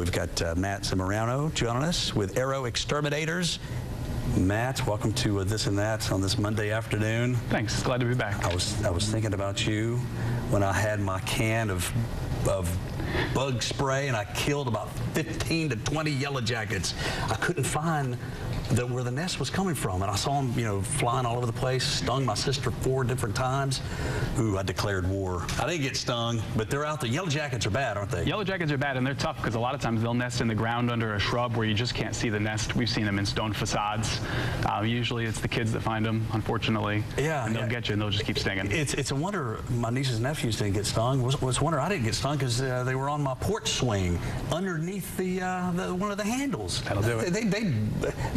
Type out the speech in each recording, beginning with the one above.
We've got Matt Zamorano joining us with Arrow Exterminators. Matt, welcome to This and That on this Monday afternoon. Thanks. Glad to be back. I was thinking about you when I had my can of bug spray and I killed about 15 to 20 yellow jackets. I couldn't find where the nest was coming from, and I saw them, flying all over the place. Stung my sister 4 different times. Ooh, I declared war. I didn't get stung, but they're out there. Yellow jackets are bad, aren't they? Yellow jackets are bad, and they're tough because a lot of times they'll nest in the ground under a shrub where you just can't see the nest. We've seen them in stone facades. Usually it's the kids that find them, unfortunately. Yeah. And they'll get you, and they'll just keep stinging. It's a wonder my nieces and nephews didn't get stung. It's a wonder I didn't get stung because they were on my porch swing underneath one of the handles. That'll do it. They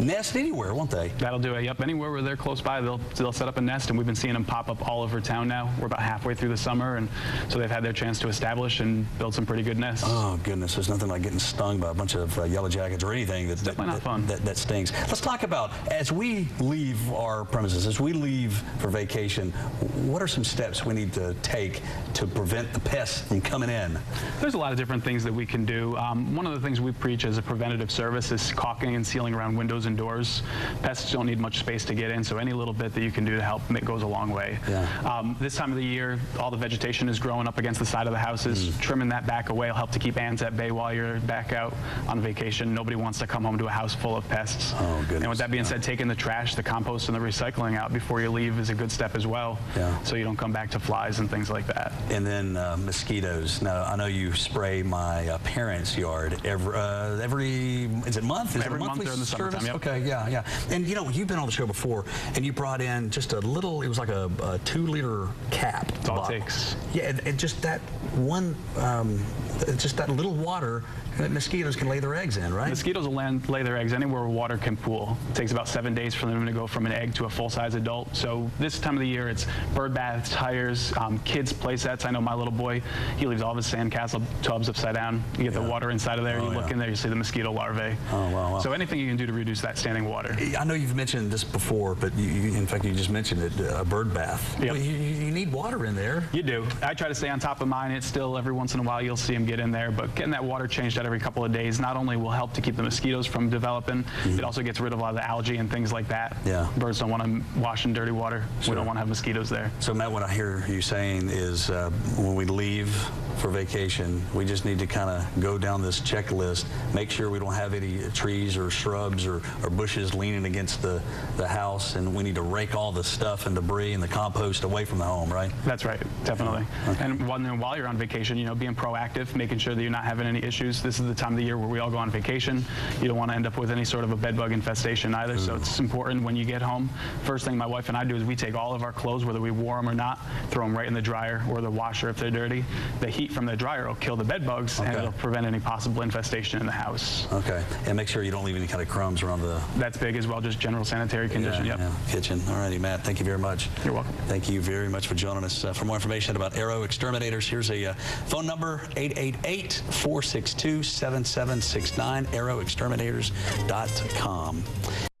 nest anywhere, won't they? That'll do it. Yep. Anywhere where they're close by, they'll set up a nest, and we've been seeing them pop up all over town now. We're about halfway through the summer, and so they've had their chance to establish and build some pretty good nests. Oh goodness, there's nothing like getting stung by a bunch of yellow jackets or anything that stings. Let's talk about, as we leave our premises, as we leave for vacation, what are some steps we need to take to prevent the pests from coming in? There's a lot of different things that we can do. One of the things we preach as a preventative service is caulking and sealing around windows and doors. Pests don't need much space to get in, so any little bit that you can do to help goes a long way. Yeah. This time of the year, all the vegetation is growing up against the side of the houses. Trimming that back away will help to keep ants at bay while you're back out on vacation. Nobody wants to come home to a house full of pests. Oh, goodness. And with that being said, taking the trash, the compost, and the recycling out before you leave is a good step as well. Yeah. So you don't come back to flies and things like that. And then mosquitoes. Now, I know you spray my parents' yard every is it month? Every month during the summertime. Yep. Okay, yeah. And you've been on the show before, and you brought in just a little. It was like a 2-liter cap. That's all it takes. Yeah, and just that one, just that little water that mosquitoes can lay their eggs in, right? Mosquitoes will lay their eggs anywhere where water can pool. It takes about 7 days for them to go from an egg to a full-size adult. So this time of the year, it's bird baths, tires, kids' play sets. I know my little boy, he leaves all of his sandcastle tubs upside down. You get the water inside of there, you look in there, you see the mosquito larvae. Oh, wow. So anything you can do to reduce that standing water. I know you've mentioned this before, but in fact, you just mentioned it, a bird bath. Yep. Well, you need water in there. You do. I try to stay on top of mine. It's still, every once in a while, you'll see them get in there, but getting that water changed out every couple of days not only will help to keep the mosquitoes from developing, it also gets rid of a lot of the algae and things like that. Yeah. Birds don't want to wash in dirty water. Sure. We don't want to have mosquitoes there. So Matt, what I hear you saying is when we leave for vacation, we just need to kind of go down this checklist, make sure we don't have any trees or shrubs or bushes leaning against the house, and we need to rake all the stuff and debris and the compost away from the home, right? That's right, definitely. Okay. And while you're on vacation, being proactive, making sure that you're not having any issues. This is the time of the year where we all go on vacation. You don't want to end up with any sort of a bed bug infestation either, so it's important when you get home. First thing my wife and I do is we take all of our clothes, whether we wore them or not, throw them right in the dryer or the washer if they're dirty. The heat from the dryer will kill the bed bugs, and it'll prevent any possible infestation in the house. Okay, and make sure you don't leave any kind of crumbs around the... That's big as well, just general sanitary condition. Yeah, kitchen. All righty, Matt, thank you very much. You're welcome. Thank you very much for joining us. For more information about Arrow Exterminators, here's a phone number, 888-462-7769, arrowexterminators.com.